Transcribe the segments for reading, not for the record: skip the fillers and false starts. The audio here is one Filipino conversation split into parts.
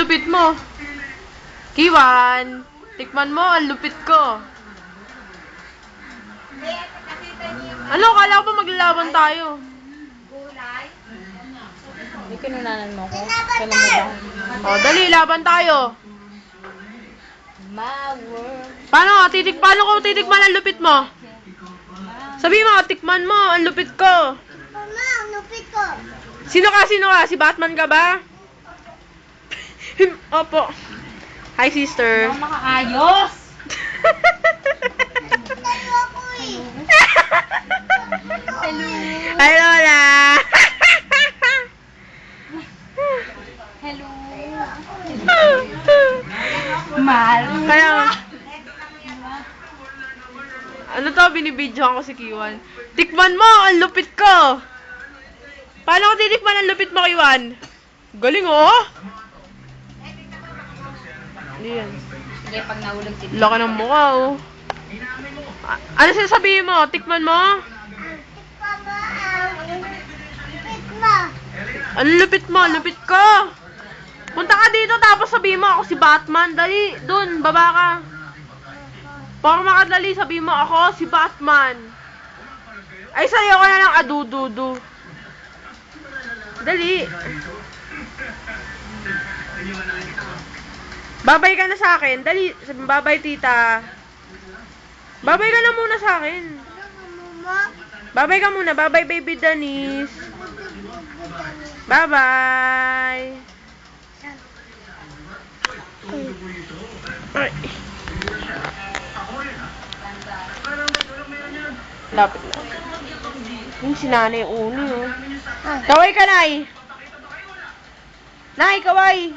lupit mo. Kiwan, tikman mo, ang lupit ko. Ano, kala ko ba maglalaban tayo? Hindi kinunanan mo ko. Kailan mo ba? O, dali, laban tayo. Paano ko titikman ang lupit mo? Sabi mo, tikman mo, ang lupit ko. Mama, ang lupit ko. Sino ka? Si Batman ka ba? Opo. Hi, sister. Ang makaayos! Tayo ako eh. Hi, Lola. Hello! Mahal. Kaya, ano to, binibidyohan ko si Kiwan. Tikman mo, ang lupit ko. Paano ko titikman ang lupit mo, Kiwan? Galing, oh. Yan. Sige, pag nahulog si Laki ng mukha, oh. Ano sasabihin mo? Tikman mo? Ang lupit mo, lupit ko. Punta ka dito tapos sabihin mo ako si Batman. Dali, dun, baba ka. Para makadali, sabihin mo ako si Batman. Ay, sa'yo ko na lang adududu. Dali. Babay ka na sa akin. Dali, sabihin, babay tita. Babay ka na muna sa akin. Babay ka muna. Babay, baby Danis. Bye-bye. Ay. Lapit na. Yung si Nanay Uni, oh. Kaway ka, Nay. Nay, kaway.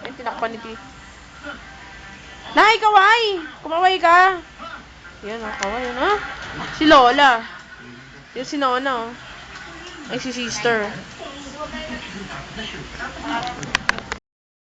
Ay, tinakpan ni Tito. Nay, kaway. Kumaway ka. Yan, oh, kaway, ano? Si Lola. Yung si Nona, oh. Ay, si sister.